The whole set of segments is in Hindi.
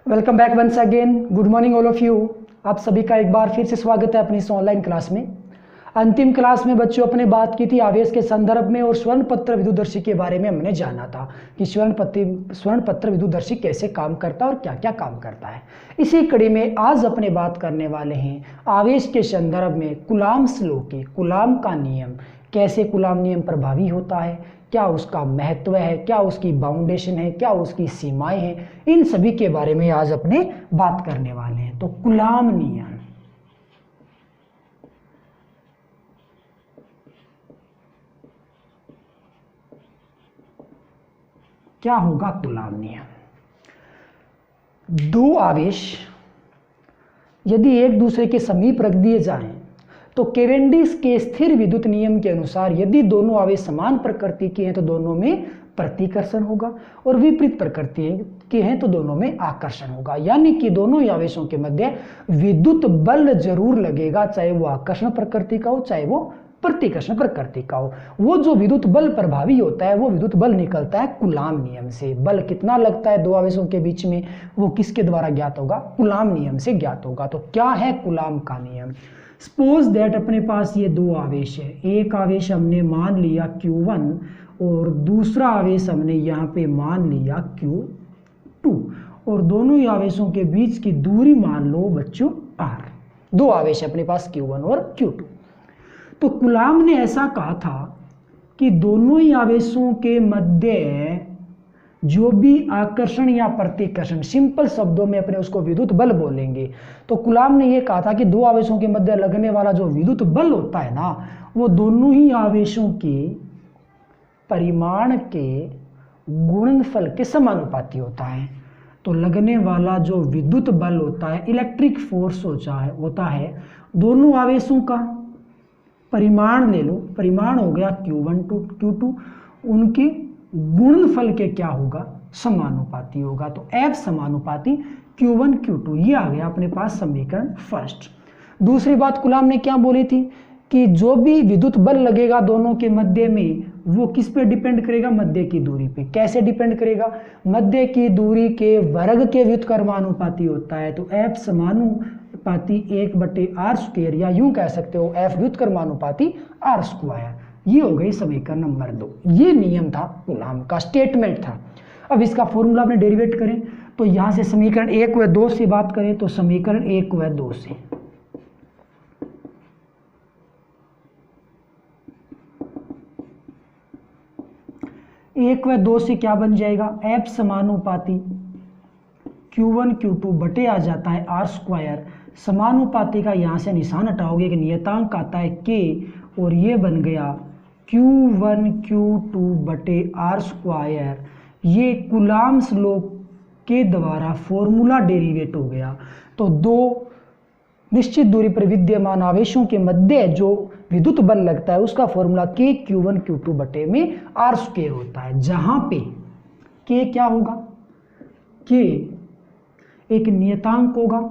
Welcome back once again. Good morning all of you. आप सभी का एक बार फिर से स्वागत है अपनी इस ऑनलाइन क्लास में। अंतिम क्लास में बच्चों अपने बात की थी आवेश के संदर्भ में और स्वर्णपत्र विद्युतदर्शी के बारे में हमने जाना था कि स्वर्णपत्र विद्युतदर्शी कैसे काम करता है और क्या क्या काम करता है। इसी कड़ी में आज अपने बात करने वाले हैं आवेश के संदर्भ में कूलाम्ब्स लॉ की, कूलाम्ब का नियम, कैसे कूलाम्ब नियम प्रभावी होता है, क्या उसका महत्व है, क्या उसकी बाउंडेशन है, क्या उसकी सीमाएं हैं, इन सभी के बारे में आज अपने बात करने वाले हैं। तो कूलाम्ब नियम क्या होगा? कूलाम्ब नियम, दो आवेश यदि एक दूसरे के समीप रख दिए जाएं तो केवेंडिश के स्थिर विद्युत नियम के अनुसार यदि दोनों आवेश समान प्रकृति के हैं तो दोनों में प्रतिकर्षण होगा और विपरीत प्रकृति के हैं तो दोनों में आकर्षण होगा। यानी कि दोनों ही आवेशों के मध्य विद्युत बल जरूर लगेगा, चाहे वो आकर्षण प्रकृति का हो चाहे वो प्रतिकर्षण प्रकृति का हो। वो जो विद्युत बल प्रभावी होता है वो विद्युत बल निकलता है कूलाम्ब नियम से। बल कितना लगता है दो आवेशों के बीच में वो किसके द्वारा ज्ञात होगा? कूलाम्ब नियम से ज्ञात होगा। तो क्या है कूलाम्ब का नियम? सपोज दैट अपने पास ये दो आवेश है, एक आवेश हमने मान लिया Q1 और दूसरा आवेश हमने यहाँ पे मान लिया Q2 और दोनों ही आवेशों के बीच की दूरी मान लो बच्चों R। दो आवेश अपने पास Q1 और Q2। तो कूलाम्ब ने ऐसा कहा था कि दोनों ही आवेशों के मध्य जो भी आकर्षण या प्रतिकर्षण, सिंपल शब्दों में अपने उसको विद्युत बल बोलेंगे। तो कूलाम्ब ने यह कहा था कि दो आवेशों के मध्य लगने वाला जो विद्युत बल होता है ना वो दोनों ही आवेशों के परिमाण के गुणनफल के समानुपाती होता है। तो लगने वाला जो विद्युत बल होता है, इलेक्ट्रिक फोर्स होता है दोनों आवेशों का परिमाण ले लो, परिमाण हो गया Q1 टू Q2, उनके गुणनफल के क्या होगा? समानुपाती होगा। तो F समानुपाती Q1 Q2, ये आ गया अपने पास समीकरण फर्स्ट। दूसरी बात कूलाम्ब ने क्या बोली थी कि जो भी विद्युत बल लगेगा दोनों के मध्य में वो किस पे डिपेंड करेगा? मध्य की दूरी पे। कैसे डिपेंड करेगा? मध्य की दूरी के वर्ग के व्युत्क्रमानुपाती होता है। तो F समानुपाती 1/r², या यूं कह सकते हो F व्युत्क्रमानुपाती r²। ये हो गई समीकरण नंबर 2। ये नियम था कूलाम्ब का, स्टेटमेंट था। अब इसका फॉर्मूला अपने डेरिवेट करें तो यहां से समीकरण 1 व 2 से बात करें तो समीकरण 1 व 2 से क्या बन जाएगा? F समानुपाती Q1 Q2 बटे आ जाता है r²। समानुपाती का यहाँ से निशान हटाओगे, एक नियतांक आता है K और ये बन गया Q1 Q2 बटे r²। ये कूलाम्ब्स लॉ के द्वारा फॉर्मूला डेरिवेट हो गया। तो दो निश्चित दूरी पर विद्यमान आवेशों के मध्य जो विद्युत बल लगता है उसका फॉर्मूला K Q1 Q2 बटे में r² होता है, जहां पे K क्या होगा? K एक नियतांक होगा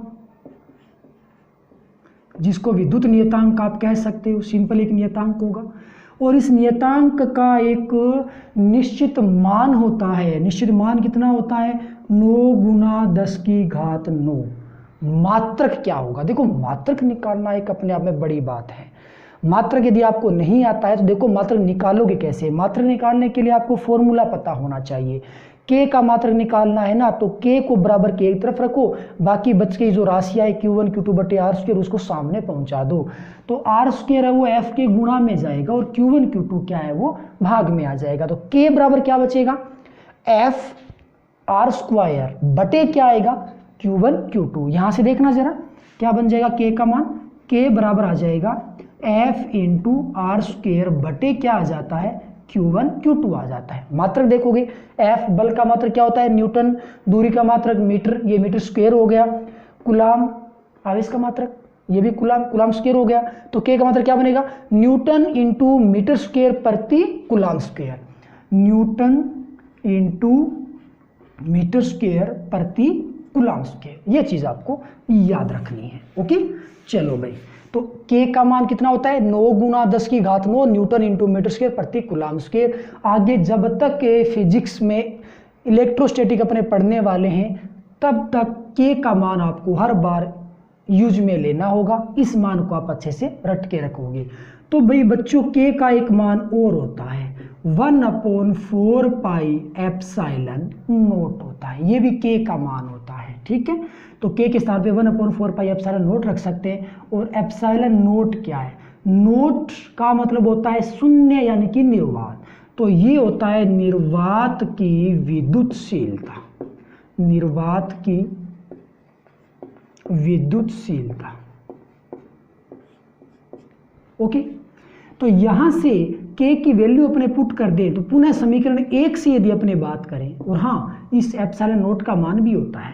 जिसको विद्युत नियतांक आप कह सकते हो, सिंपल एक नियतांक होगा और इस नियतांक का एक निश्चित मान होता है। निश्चित मान कितना होता है? 9 × 10⁹ मात्रक क्या होगा? देखो मात्रक निकालना एक अपने आप में बड़ी बात है। मात्रक यदि आपको नहीं आता है तो देखो मात्रक निकालोगे कैसे? मात्रक निकालने के लिए आपको फॉर्मूला पता होना चाहिए। K का मात्रक निकालना है ना, तो K को बराबर K एक तरफ रखो, बाकी बच के जो राशियाँ है Q1 Q2 बटे r² उसको सामने पहुंचा दो। तो r² है वो F के गुणा में जाएगा और Q1 Q2 क्या है वो भाग में आ जाएगा। तो K बराबर क्या बचेगा? F r² बटे क्या आएगा? Q1 Q2। यहाँ से देखना जरा क्या बन जाएगा K का मान? K बराबर आ जाएगा F × r² बटे क्या आ जाता है? Q1 Q2 आ जाता है। मात्रक देखोगे F बल का मात्रक क्या होता है? न्यूटन, दूरी का मात्रक मीटर, ये मीटर स्क्वायर हो गया। कूलाम्ब आवेश का मात्रक, ये भी कूलाम्ब स्क्वायर हो गया। तो K का मात्रक क्या बनेगा? न्यूटन इंटू मीटर स्क्वायर प्रति coulomb square, newton into metre square प्रति कूलाम्ब स्क्वायर। ये चीज आपको याद रखनी है। ओके, चलो भाई, तो K का मान कितना होता है? 9 × 10⁹ न्यूटन इंटू मीटर स्क्वायर प्रति कूलाम्ब स्क्वायर। आगे जब तक फिजिक्स में इलेक्ट्रोस्टैटिक अपने पढ़ने वाले हैं तब तक के का मान आपको हर बार यूज में लेना होगा। इस मान को आप अच्छे से रट के रखोगे। तो भाई बच्चों के का एक मान और होता है 1/4 पाई एप्सिलॉन नॉट होता है, ये भी के का मान होता है। ठीक है, तो के के स्थान पे 1/4 पाई एप्सिलॉन नॉट रख सकते हैं। और एप्सिलॉन नॉट क्या है? नोट का मतलब होता है शून्य यानी कि निर्वात। तो ये होता है निर्वात की विद्युतशीलता, निर्वात की विद्युतशीलता। ओके, तो यहां से के की वैल्यू अपने पुट कर दें तो पुनः समीकरण 1 से यदि अपने बात करें, और हाँ इस एप्सिलॉन नोट का मान भी होता है,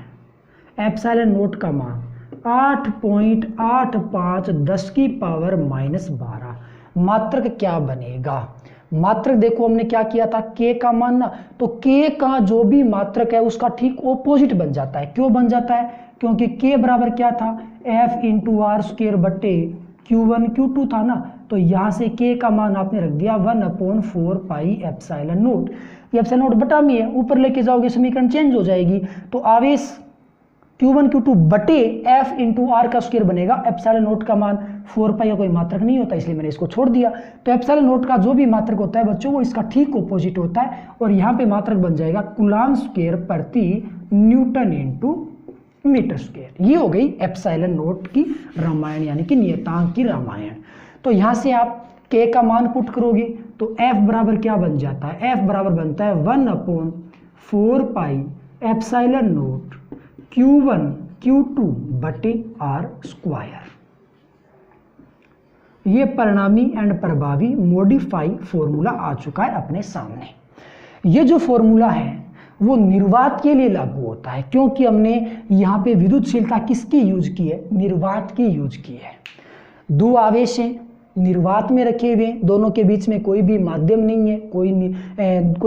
एप्सिलॉन नोट का मान 8.85 10⁻12। मात्रक क्या बनेगा? मात्रक देखो हमने क्या किया था, के का मान ना, तो के का जो भी मात्रक है उसका ठीक ऑपोजिट बन जाता है। क्यों बन जाता है? क्योंकि के बराबर क्या था, F/r² बट्टे Q1 Q2 था ना। तो यहाँ से के का मान आपने रख दिया 1/4 पाई एप्सिलॉन नोट। ये एप्सिलॉन नोट बटा में है, ऊपर लेके जाओगे समीकरण चेंज हो जाएगी। तो आवेश Q1 Q2 बटे F/r का स्क्वायर बनेगा। एप्सिलॉन नोट का मान 4 पाई का कोई मात्रक नहीं होता, इसलिए मैंने इसको छोड़ दिया। तो एप्सिलॉन नोट का जो भी मात्रक होता है बच्चों वो इसका ठीक ऑपोजिट होता है, और यहाँ पे मात्रक बन जाएगा कूलाम्ब स्क्वायर प्रति न्यूटन इंटू मीटर स्क्वायर। ये हो गई एप्सिलॉन नोट की रामायण यानी कि नियतांक की रामायण। तो यहाँ से आप के का मान पुट करोगे तो F बराबर क्या बन जाता है? F बराबर बनता है 1/4 pi epsilon note Q1 Q2 बटे r²। ये परिणामी एंड प्रभावी मॉडिफाई फॉर्मूला आ चुका है अपने सामने। ये जो फॉर्मूला है वो निर्वात के लिए लागू होता है, क्योंकि हमने यहाँ पे विद्युतशीलता किसकी यूज की है? निर्वात की यूज की है। दो आवेश हैं निर्वात में रखे हुए, दोनों के बीच में कोई भी माध्यम नहीं है, कोई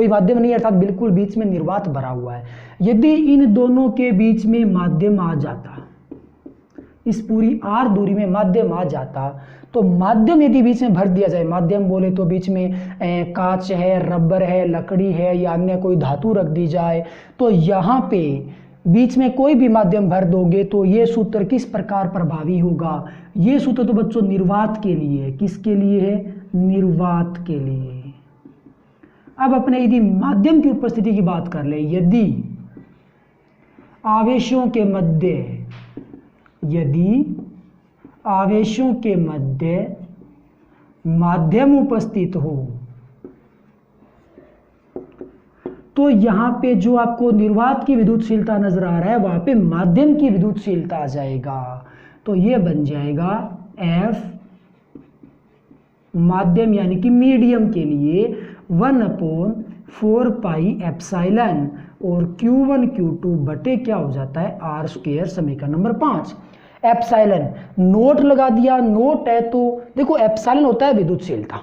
माध्यम नहीं है, अर्थात बिल्कुल बीच में निर्वात भरा हुआ है। यदि इन दोनों के बीच में माध्यम आ जाता, इस पूरी r दूरी में माध्यम आ जाता, तो माध्यम यदि बीच में भर दिया जाए, माध्यम बोले तो बीच में कांच है, रबर है, लकड़ी है या अन्य कोई धातु रख दी जाए, तो यहाँ पे बीच में कोई भी माध्यम भर दोगे तो ये सूत्र किस प्रकार प्रभावी होगा? ये सूत्र तो बच्चों निर्वात के लिए है। किसके लिए है? निर्वात के लिए। अब अपने यदि माध्यम की उपस्थिति की बात कर ले, यदि आवेशों के मध्य माध्यम उपस्थित हो तो यहाँ पे जो आपको निर्वात की विद्युतशीलता नजर आ रहा है वहां पे माध्यम की विद्युतशीलता आ जाएगा। तो ये बन जाएगा F माध्यम यानी कि मीडियम के लिए 1/4 पाई एप्सिलॉन और Q1 Q2 बटे क्या हो जाता है r²। समीकरण नंबर 5। एप्सिलॉन नोट लगा दिया, नोट है तो देखो एप्सिलॉन होता है विद्युतशीलता,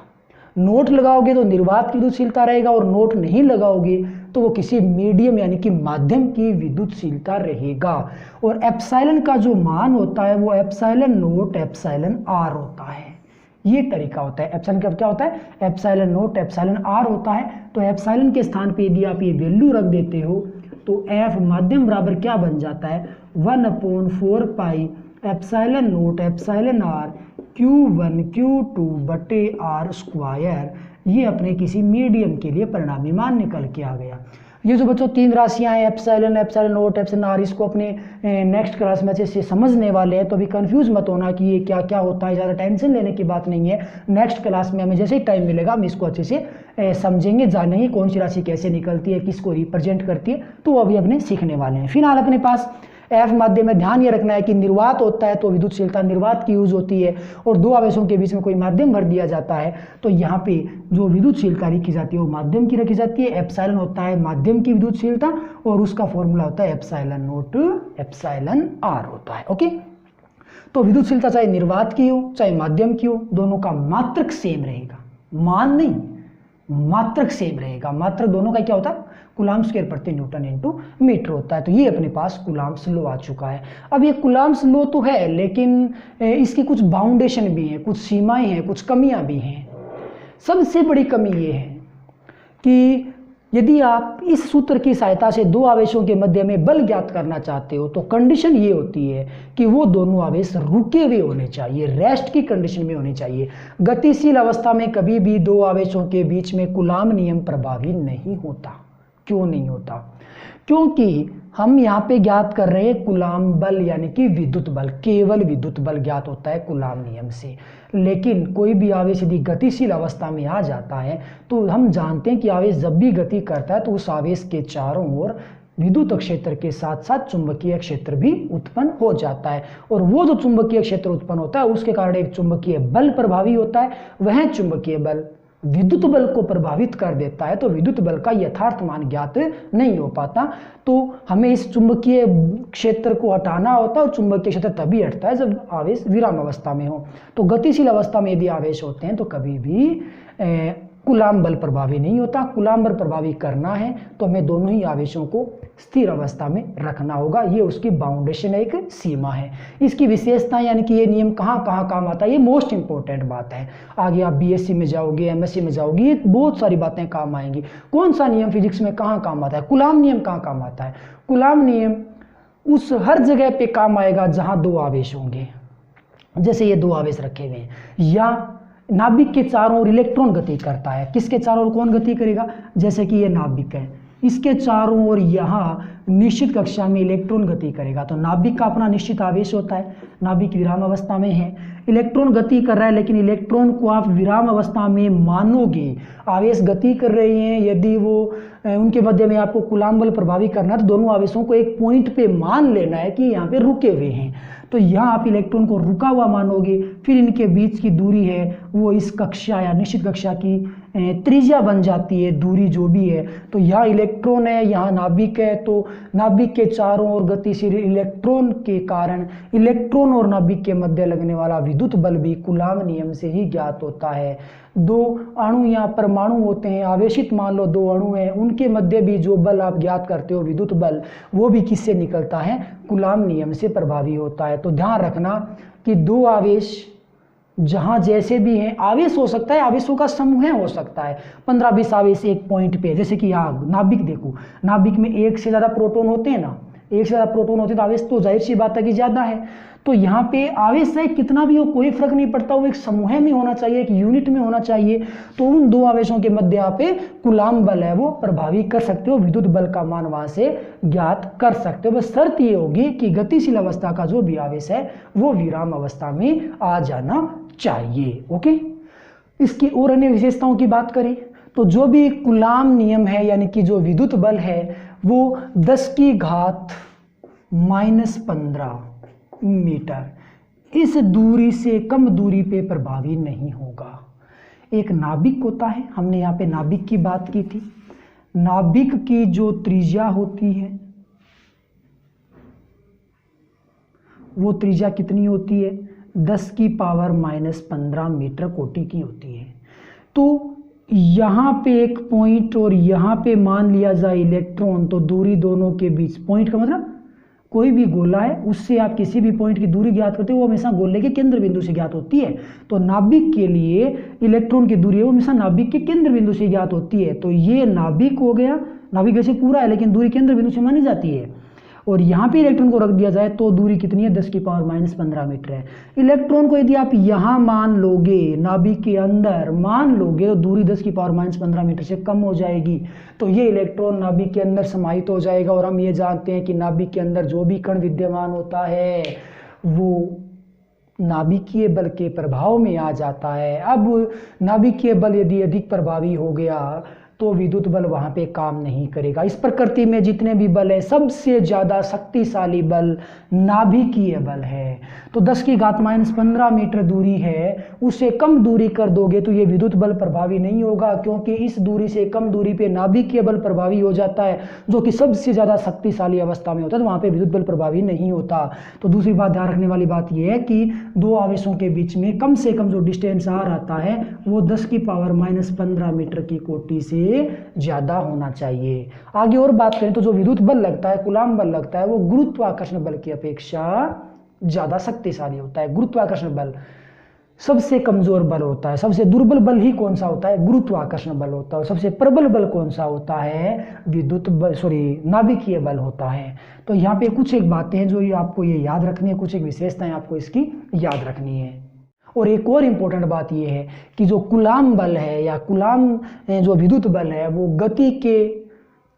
नोट लगाओगे तो निर्वात की विद्युतशीलता रहेगा, और नोट नहीं लगाओगे तो वो किसी मीडियम यानी कि माध्यम की विद्युतशीलता रहेगा। और एप्सिलॉन का जो मान होता है वो एप्सिलॉन नोट एप्सिलॉन r होता है। ये तरीका होता है। एप्सिलॉन का क्या होता है? एप्सिलॉन नोट एप्सिलॉन r होता है। तो एप्सिलॉन के स्थान पे यदि आप ये वैल्यू रख देते हो तो F माध्यम बराबर क्या बन जाता है? 1/4 pi epsilon note epsilon r Q1 Q2 बटे r²। ये अपने किसी मीडियम के लिए परिणामी मान निकल के आ गया। ये जो बच्चों तीन राशियां हैं epsilon epsilon note epsilon r, इसको अपने नेक्स्ट क्लास में अच्छे से समझने वाले हैं, तो अभी कंफ्यूज मत होना कि ये क्या क्या होता है, ज़्यादा टेंशन लेने की बात नहीं है। नेक्स्ट क्लास में हमें जैसे ही टाइम मिलेगा हम इसको अच्छे से समझेंगे, जानेंगे कौन सी राशि कैसे निकलती है, किसको रिप्रेजेंट करती है, तो वो अभी अपने सीखने वाले हैं। फिलहाल अपने पास F माध्यम में ध्यान ये रखना है कि निर्वात होता है तो विद्युतशीलता निर्वात की यूज होती है, और दो आवेशों के बीच में कोई माध्यम भर दिया जाता है तो यहाँ पे जो विद्युतशीलता लिखी जाती है वो माध्यम की रखी जाती है। एप्सिलॉन होता है माध्यम की विद्युतशीलता और उसका फॉर्मूला होता है एप्सिलॉन नोट एप्सिलॉन r होता है। ओके, तो विद्युतशीलता चाहे निर्वात की हो चाहे माध्यम की हो, दोनों का मात्रक सेम रहेगा, मान नहीं, मात्रक सेम रहेगा। मात्रक दोनों का क्या होता है? कूलाम्ब स्क्वायर प्रति न्यूटन इंटू मीटर होता है। तो ये अपने पास कूलाम्ब्स लॉ आ चुका है। अब ये कूलाम्ब्स लॉ तो है लेकिन इसकी कुछ बाउंडेशन भी हैं, कुछ सीमाएं हैं, कुछ कमियां भी हैं। सबसे बड़ी कमी ये है कि यदि आप इस सूत्र की सहायता से दो आवेशों के मध्य में बल ज्ञात करना चाहते हो तो कंडीशन ये होती है कि वो दोनों आवेश रुके हुए होने चाहिए, रेस्ट की कंडीशन में होने चाहिए। गतिशील अवस्था में कभी भी दो आवेशों के बीच में कूलाम नियम प्रभावी नहीं होता। क्यों नहीं होता? क्योंकि हम यहाँ पे ज्ञात कर रहे हैं कूलाम बल यानी कि विद्युत बल, केवल विद्युत बल ज्ञात होता है कूलाम नियम से। लेकिन कोई भी आवेश यदि गतिशील अवस्था में आ जाता है तो हम जानते हैं कि आवेश जब भी गति करता है तो उस आवेश के चारों ओर विद्युत क्षेत्र के साथ साथ चुंबकीय क्षेत्र भी उत्पन्न हो जाता है, और वो जो चुंबकीय क्षेत्र उत्पन्न होता है उसके कारण एक चुंबकीय बल प्रभावी होता है। वह चुंबकीय बल विद्युत बल को प्रभावित कर देता है, तो विद्युत बल का यथार्थ मान ज्ञात नहीं हो पाता। तो हमें इस चुंबकीय क्षेत्र को हटाना होता है, और चुंबकीय क्षेत्र तभी हटता है जब आवेश विराम अवस्था में हो। तो गतिशील अवस्था में यदि आवेश होते हैं तो कभी भी कूलाम बल प्रभावी नहीं होता। कूलाम बल प्रभावी करना है तो हमें दोनों ही आवेशों को स्थिर अवस्था में रखना होगा। ये उसकी बाउंडेशन, एक सीमा है। इसकी विशेषता यानी कि ये नियम कहाँ कहाँ काम आता है, ये मोस्ट इंपॉर्टेंट बात है। आगे आप बीएससी में जाओगे, एमएससी में जाओगे, ये बहुत सारी बातें काम आएंगी। कौन सा नियम फिजिक्स में कहाँ काम आता है? कूलाम नियम कहाँ काम आता है? कूलाम नियम उस हर जगह पे काम आएगा जहाँ दो आवेश होंगे। जैसे ये दो आवेश रखे हुए हैं, या नाभिक के चारों ओर इलेक्ट्रॉन गति करता है। किसके चारों ओर कौन गति करेगा? जैसे कि ये नाभिक है, इसके चारों ओर यहाँ निश्चित कक्षा में इलेक्ट्रॉन गति करेगा। तो नाभिक का अपना निश्चित आवेश होता है, नाभिक विराम अवस्था में है, इलेक्ट्रॉन गति कर रहा है, लेकिन इलेक्ट्रॉन को आप विराम अवस्था में मानोगे। आवेश गति कर रहे हैं, यदि वो उनके मध्य में आपको कूलाम बल प्रभावी करना है तो दोनों आवेशों को एक पॉइंट पे मान लेना है कि यहाँ पे रुके हुए हैं। तो यहाँ आप इलेक्ट्रॉन को रुका हुआ मानोगे, फिर इनके बीच की दूरी है वो इस कक्षा या निश्चित कक्षा की त्रिज्या बन जाती है, दूरी जो भी है। तो यहाँ इलेक्ट्रॉन है, यहाँ नाभिक है, तो नाभिक के चारों ओर गतिशील इलेक्ट्रॉन के कारण इलेक्ट्रॉन और नाभिक के मध्य लगने वाला विद्युत बल भी कूलाम नियम से ही ज्ञात होता है। दो अणु या परमाणु होते हैं, आवेशित मान लो दो अणु हैं, उनके मध्य भी जो बल आप ज्ञात करते हो विद्युत बल, वो भी किससे निकलता है? कूलाम नियम से प्रभावी होता है। तो ध्यान रखना कि दो आवेश जहां जैसे भी हैं, आवेश हो सकता है, आवेशों का समूह हो सकता है, 15-20 आवेश एक पॉइंट पे। जैसे कि यहाँ नाभिक देखो, नाभिक में एक से ज़्यादा प्रोटॉन होते हैं ना, एक से ज़्यादा प्रोटॉन होते हैं तो आवेश तो जाहिर सी बात है कि ज़्यादा है। तो यहाँ पे आवेश चाहे कितना भी हो कोई फर्क नहीं पड़ता, वो एक समूह में होना चाहिए, एक यूनिट में होना चाहिए। तो उन दो आवेशों के मध्य आप कूलाम बल है वो प्रभावी कर सकते हो, विद्युत बल का मान वहां से ज्ञात कर सकते हो। बस शर्त ये होगी कि गतिशील अवस्था का जो भी आवेश है वो विराम अवस्था में आ जाना चाहिए। ओके, इसकी और अन्य विशेषताओं की बात करें तो जो भी कूलाम नियम है यानी कि जो विद्युत बल है वो 10⁻⁻15 मीटर इस दूरी से कम दूरी पे प्रभावी नहीं होगा। एक नाभिक होता है, हमने यहाँ पे नाभिक की बात की थी। नाभिक की जो त्रिज्या होती है वो त्रिज्या कितनी होती है? 10⁻⁻15 मीटर कोटि की होती है। तो यहाँ पे एक पॉइंट और यहाँ पे मान लिया जाए इलेक्ट्रॉन, तो दूरी दोनों के बीच, पॉइंट का मतलब कोई भी गोला है उससे आप किसी भी पॉइंट की दूरी ज्ञात करते हो वो हमेशा गोले के केंद्र बिंदु से ज्ञात होती है। तो नाभिक के लिए इलेक्ट्रॉन की दूरी है वो हमेशा नाभिक के केंद्र बिंदु से ज्ञात होती है। तो ये नाभिक हो गया, नाभिक वैसे पूरा है लेकिन दूरी केंद्र बिंदु से मानी जाती है। और यहाँ पे इलेक्ट्रॉन को रख दिया जाए तो दूरी कितनी है? 10⁻⁻15 मीटर है। इलेक्ट्रॉन को यदि आप यहाँ मान लोगे, नाभिक के अंदर मान लोगे, तो दूरी 10⁻⁻15 मीटर से कम हो जाएगी। तो ये इलेक्ट्रॉन नाभिक के अंदर समाहित हो जाएगा। और हम ये जानते हैं कि नाभिक के अंदर जो भी कण विद्यमान होता है वो नाभिकीय बल के प्रभाव में आ जाता है। अब नाभिकीय बल यदि अधिक प्रभावी हो गया तो विद्युत बल वहां पे काम नहीं करेगा। इस प्रकृति में जितने भी बल है सबसे ज्यादा शक्तिशाली बल नाभिकीय बल है। तो 10⁻⁻15 मीटर दूरी है, उससे कम दूरी कर दोगे तो ये विद्युत बल प्रभावी नहीं होगा, क्योंकि इस दूरी से कम दूरी पे नाभिकीय बल प्रभावी हो जाता है जो कि सबसे ज्यादा शक्तिशाली अवस्था में होता है, तो वहां पे विद्युत बल प्रभावी नहीं होता। तो दूसरी बात ध्यान रखने वाली बात यह है कि दो आवेशों के बीच में कम से कम जो डिस्टेंस आ रहता है वो 10⁻⁻15 मीटर की कोटि से ज्यादा होना चाहिए। आगे और बात करें तो जो विद्युत बल लगता है, कूलाम बल लगता है, वो गुरुत्वाकर्षण बल की अपेक्षा ज्यादा शक्तिशाली होता है। गुरुत्वाकर्षण बल सबसे कमजोर बल होता है, सबसे दुर्बल बल ही कौन सा होता है, गुरुत्वाकर्षण बल होता है। सबसे प्रबल बल कौन सा होता है, विद्युत बल, नाभिकीय बल होता है। तो यहाँ पे कुछ एक बातें हैं जो ये आपको ये याद रखनी है, कुछ एक विशेषताएं आपको इसकी याद रखनी है। और एक और इम्पोर्टेंट बात ये है कि जो कूलाम बल है या कूलाम जो विद्युत बल है वो गति के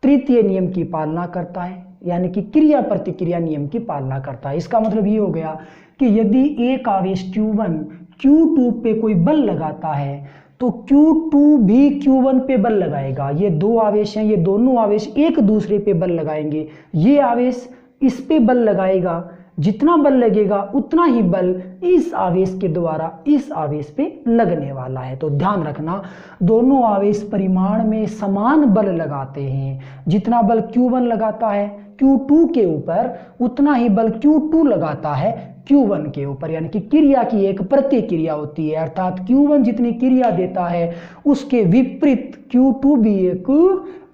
तृतीय नियम की पालना करता है, यानी कि क्रिया प्रतिक्रिया नियम की पालना करता है। इसका मतलब ये हो गया कि यदि एक आवेश Q1 Q2 पे कोई बल लगाता है तो Q2 भी Q1 पे बल लगाएगा। ये दो आवेश हैं, ये दोनों आवेश एक दूसरे पे बल लगाएंगे। ये आवेश इस पे बल लगाएगा, जितना बल लगेगा उतना ही बल इस आवेश के द्वारा इस आवेश पे लगने वाला है। तो ध्यान रखना, दोनों आवेश परिमाण में समान बल लगाते हैं। जितना बल Q1 लगाता है Q2 के ऊपर उतना ही बल Q2 लगाता है Q1 के ऊपर, यानी कि क्रिया की एक प्रतिक्रिया होती है। अर्थात Q1 जितनी क्रिया देता है उसके विपरीत Q2 भी एक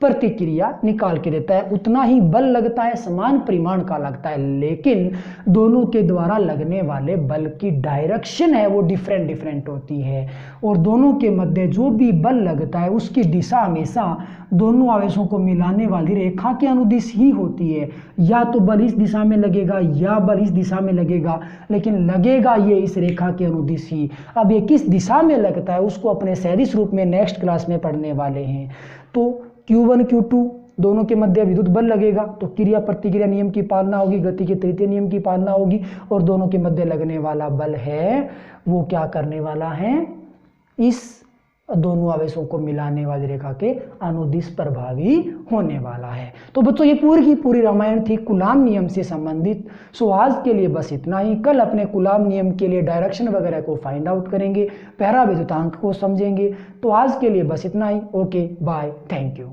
प्रतिक्रिया निकाल के देता है। उतना ही बल लगता है, समान परिमाण का लगता है, लेकिन दोनों के द्वारा लगने वाले बल की डायरेक्शन है वो डिफरेंट होती है। और दोनों के मध्य जो भी बल लगता है उसकी दिशा हमेशा दोनों आवेशों को मिलाने वाली रेखा के अनुदिश ही होती है। या तो बल इस दिशा में लगेगा या बल इस दिशा में लगेगा, लेकिन लगेगा ये इस रेखा के अनुदिश ही। अब ये किस दिशा में लगता है उसको अपने सदिश रूप में नेक्स्ट क्लास में पढ़ने वाले हैं। तो Q1 Q2 दोनों के मध्य विद्युत बल लगेगा तो क्रिया प्रतिक्रिया नियम की पालना होगी, गति के तृतीय नियम की पालना होगी, और दोनों के मध्य लगने वाला बल है वो क्या करने वाला है, इस दोनों आवेशों को मिलाने वाली रेखा के अनुदिश प्रभावी होने वाला है। तो बच्चों ये पूरी की पूरी रामायण थी कूलाम नियम से संबंधित। सो आज के लिए बस इतना ही। कल अपने कूलाम नियम के लिए डायरेक्शन वगैरह को फाइंड आउट करेंगे, पहला विद्युतांक को समझेंगे। तो आज के लिए बस इतना ही। Okay bye, thank you.